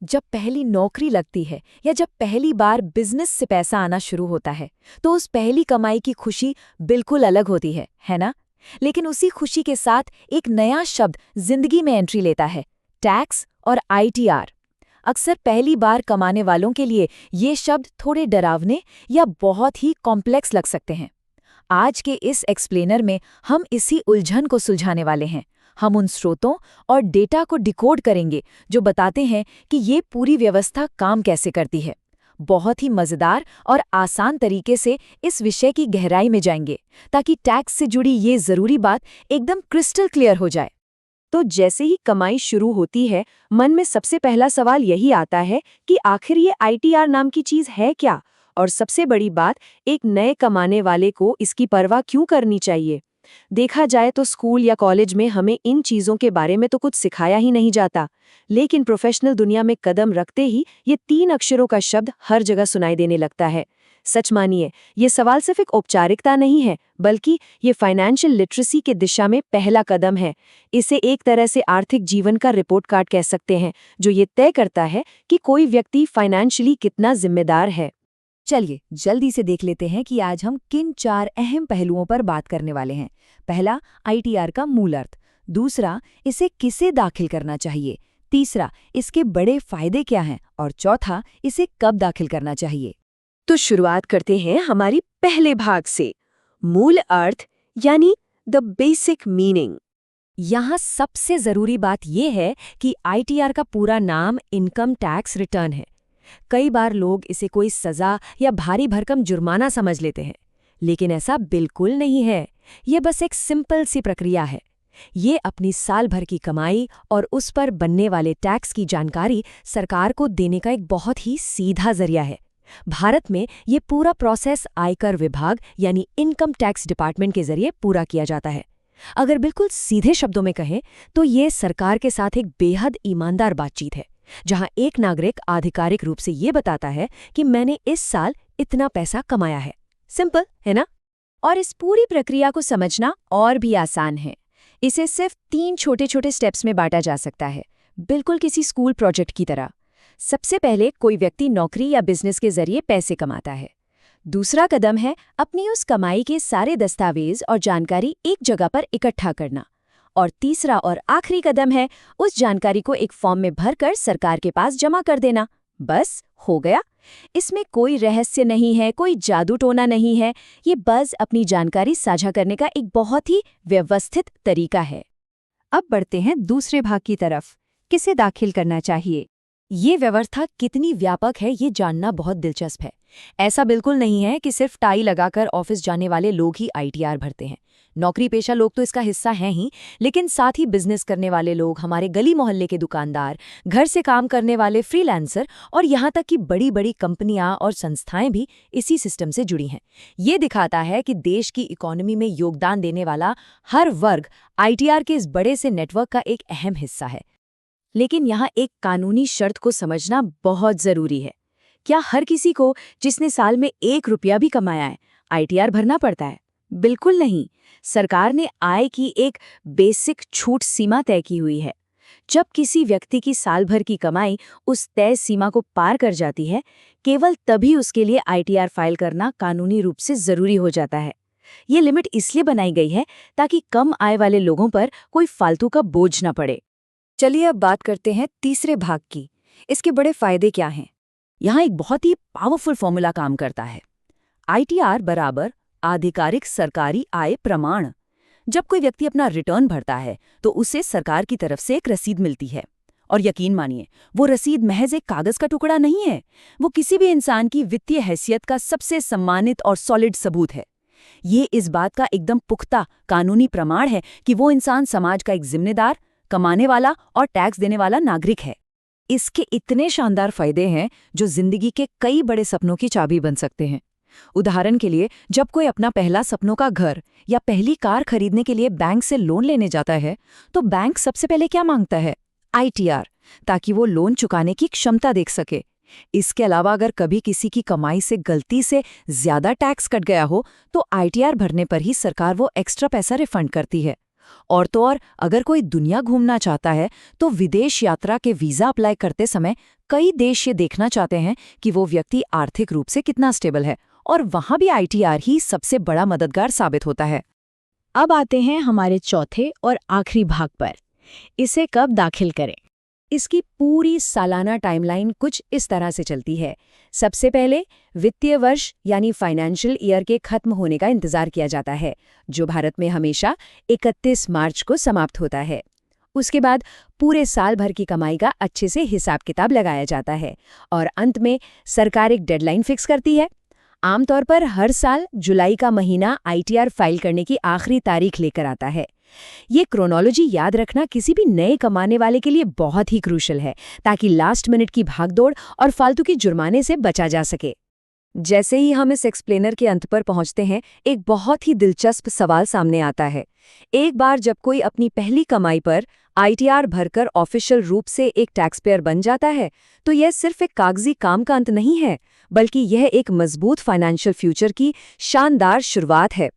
जब पहली नौकरी लगती है या जब पहली बार बिजनेस से पैसा आना शुरू होता है तो उस पहली कमाई की खुशी बिल्कुल अलग होती है ना? लेकिन उसी खुशी के साथ एक नया शब्द जिंदगी में एंट्री लेता है, टैक्स और आईटीआर। अक्सर पहली बार कमाने वालों के लिए ये शब्द थोड़े डरावने या बहुत ही कॉम्प्लेक्स लग सकते हैं। आज के इस एक्सप्लेनर में हम इसी उलझन को सुलझाने वाले हैं। हम उन स्रोतों और डेटा को डिकोड करेंगे जो बताते हैं कि ये पूरी व्यवस्था काम कैसे करती है। बहुत ही मज़ेदार और आसान तरीके से इस विषय की गहराई में जाएंगे ताकि टैक्स से जुड़ी ये ज़रूरी बात एकदम क्रिस्टल क्लियर हो जाए। तो जैसे ही कमाई शुरू होती है, मन में सबसे पहला सवाल यही आता है कि आखिर ये आईटीआर नाम की चीज़ है क्या? और सबसे बड़ी बात, एक नए कमाने वाले को इसकी परवाह क्यों करनी चाहिए? देखा जाए तो स्कूल या कॉलेज में हमें इन चीज़ों के बारे में तो कुछ सिखाया ही नहीं जाता, लेकिन प्रोफेशनल दुनिया में कदम रखते ही ये 3 अक्षरों का शब्द हर जगह सुनाई देने लगता है। सच मानिए, ये सवाल सिर्फ एक औपचारिकता नहीं है, बल्कि ये फाइनेंशियल लिटरेसी के दिशा में पहला कदम है। इसे एक तरह से आर्थिक जीवन का रिपोर्ट कार्ड कह सकते हैं, जो ये तय करता है कि कोई व्यक्ति फाइनेंशियली कितना जिम्मेदार है। चलिए जल्दी से देख लेते हैं कि आज हम किन 4 अहम पहलुओं पर बात करने वाले हैं। पहला, आईटीआर का मूल अर्थ। दूसरा, इसे किसे दाखिल करना चाहिए। तीसरा, इसके बड़े फायदे क्या हैं। और चौथा, इसे कब दाखिल करना चाहिए। तो शुरुआत करते हैं हमारी पहले भाग से, मूल अर्थ यानी द बेसिक मीनिंग। यहाँ सबसे ज़रूरी बात यह है कि आईटीआर का पूरा नाम इनकम टैक्स रिटर्न है। कई बार लोग इसे कोई सज़ा या भारी भरकम जुर्माना समझ लेते हैं, लेकिन ऐसा बिल्कुल नहीं है। ये बस एक सिंपल सी प्रक्रिया है। ये अपनी साल भर की कमाई और उस पर बनने वाले टैक्स की जानकारी सरकार को देने का एक बहुत ही सीधा जरिया है। भारत में ये पूरा प्रोसेस आयकर विभाग यानी इनकम टैक्स डिपार्टमेंट के जरिए पूरा किया जाता है। अगर बिल्कुल सीधे शब्दों में कहें तो ये सरकार के साथ एक बेहद ईमानदार बातचीत है, जहां एक नागरिक आधिकारिक रूप से ये बताता है कि मैंने इस साल इतना पैसा कमाया है। सिंपल है ना? और इस पूरी प्रक्रिया को समझना और भी आसान है। इसे सिर्फ 3 छोटे-छोटे स्टेप्स में बांटा जा सकता है, बिल्कुल किसी स्कूल प्रोजेक्ट की तरह। सबसे पहले कोई व्यक्ति नौकरी या बिजनेस के जरिए पैसे कमाता है। दूसरा कदम है अपनी उस कमाई के सारे दस्तावेज और जानकारी एक जगह पर इकट्ठा करना। और तीसरा और आखिरी कदम है उस जानकारी को एक फॉर्म में भरकर सरकार के पास जमा कर देना। बस हो गया। इसमें कोई रहस्य नहीं है, कोई जादू टोना नहीं है। ये बस अपनी जानकारी साझा करने का एक बहुत ही व्यवस्थित तरीका है। अब बढ़ते हैं दूसरे भाग की तरफ, किसे दाखिल करना चाहिए। ये व्यवस्था कितनी व्यापक है ये जानना बहुत दिलचस्प है। ऐसा बिल्कुल नहीं है कि सिर्फ टाई लगाकर ऑफिस जाने वाले लोग ही आईटीआर भरते हैं। नौकरी पेशा लोग तो इसका हिस्सा हैं ही, लेकिन साथ ही बिजनेस करने वाले लोग, हमारे गली मोहल्ले के दुकानदार, घर से काम करने वाले फ्रीलांसर और यहाँ तक कि बड़ी बड़ी कंपनियां और संस्थाएं भी इसी सिस्टम से जुड़ी हैं। ये दिखाता है कि देश की इकोनॉमी में योगदान देने वाला हर वर्ग आईटीआर के इस बड़े से नेटवर्क का एक अहम हिस्सा है। लेकिन यहाँ एक कानूनी शर्त को समझना बहुत जरूरी है। क्या हर किसी को जिसने साल में 1 रुपया भी कमाया है आईटीआर भरना पड़ता है? बिल्कुल नहीं। सरकार ने आय की एक बेसिक छूट सीमा तय की हुई है। जब किसी व्यक्ति की साल भर की कमाई उस तय सीमा को पार कर जाती है, केवल तभी उसके लिए आईटीआर फाइल करना कानूनी रूप से जरूरी हो जाता है। ये लिमिट इसलिए बनाई गई है ताकि कम आय वाले लोगों पर कोई फालतू का बोझ न पड़े। चलिए अब बात करते हैं तीसरे भाग की। इसके बड़े फायदे क्या हैं? यहाँ एक बहुत ही पावरफुल फॉर्मूला काम करता है। आईटीआर बराबर आधिकारिक सरकारी आय प्रमाण। जब कोई व्यक्ति अपना रिटर्न भरता है तो उसे सरकार की तरफ से एक रसीद मिलती है। और यकीन मानिए, वो रसीद महज एक कागज का टुकड़ा नहीं है, वो किसी भी इंसान की वित्तीय हैसियत का सबसे सम्मानित और सॉलिड सबूत है। ये इस बात का एकदम पुख्ता कानूनी प्रमाण है कि वो इंसान समाज का एक जिम्मेदार, कमाने वाला और टैक्स देने वाला नागरिक है। इसके इतने शानदार फायदे हैं जो जिंदगी के कई बड़े सपनों की चाबी बन सकते हैं। उदाहरण के लिए, जब कोई अपना पहला सपनों का घर या पहली कार खरीदने के लिए बैंक से लोन लेने जाता है, तो बैंक सबसे पहले क्या मांगता है? आईटीआर, ताकि वो लोन चुकाने की क्षमता देख सके। इसके अलावा अगर कभी किसी की कमाई से गलती से ज्यादा टैक्स कट गया हो, तो आईटीआर भरने पर ही सरकार वो एक्स्ट्रा पैसा रिफंड करती है। और तो और अगर कोई दुनिया घूमना चाहता है तो विदेश यात्रा के वीज़ा अप्लाई करते समय कई देश ये देखना चाहते हैं कि वो व्यक्ति आर्थिक रूप से कितना स्टेबल है, और वहाँ भी आईटीआर ही सबसे बड़ा मददगार साबित होता है। अब आते हैं हमारे चौथे और आखिरी भाग पर, इसे कब दाखिल करें। इसकी पूरी सालाना टाइमलाइन कुछ इस तरह से चलती है। सबसे पहले वित्तीय वर्ष यानी फाइनेंशियल ईयर के खत्म होने का इंतजार किया जाता है, जो भारत में हमेशा 31 मार्च को समाप्त होता है। उसके बाद पूरे साल भर की कमाई का अच्छे से हिसाब किताब लगाया जाता है और अंत में सरकार एक डेडलाइन फिक्स करती है। आमतौर पर हर साल जुलाई का महीना आईटीआर फाइल करने की आखिरी तारीख लेकर आता है। ये क्रोनोलॉजी याद रखना किसी भी नए कमाने वाले के लिए बहुत ही क्रूशल है, ताकि लास्ट मिनट की भागदौड़ और फालतू की जुर्माने से बचा जा सके। जैसे ही हम इस एक्सप्लेनर के अंत पर पहुंचते हैं, एक बहुत ही दिलचस्प सवाल सामने आता है। एक बार जब कोई अपनी पहली कमाई पर आईटीआर भरकर ऑफिशियल रूप से एक टैक्स पेयर बन जाता है, तो यह सिर्फ एक कागजी काम का अंत नहीं है, बल्कि यह एक मजबूत फाइनेंशियल फ्यूचर की शानदार शुरुआत है।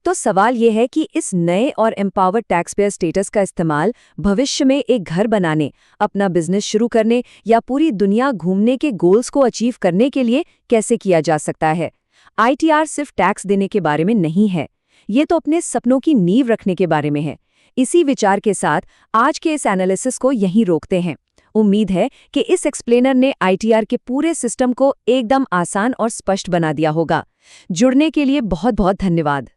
तो सवाल यह है कि इस नए और एम्पावर्ड टैक्स पेयर स्टेटस का इस्तेमाल भविष्य में एक घर बनाने, अपना बिजनेस शुरू करने या पूरी दुनिया घूमने के गोल्स को अचीव करने के लिए कैसे किया जा सकता है। आईटीआर सिर्फ टैक्स देने के बारे में नहीं है, ये तो अपने सपनों की नींव रखने के बारे में है। इसी विचार के साथ आज के इस एनालिसिस को यहीं रोकते हैं। उम्मीद है कि इस एक्सप्लेनर ने आईटीआर के पूरे सिस्टम को एकदम आसान और स्पष्ट बना दिया होगा। जुड़ने के लिए बहुत बहुत धन्यवाद।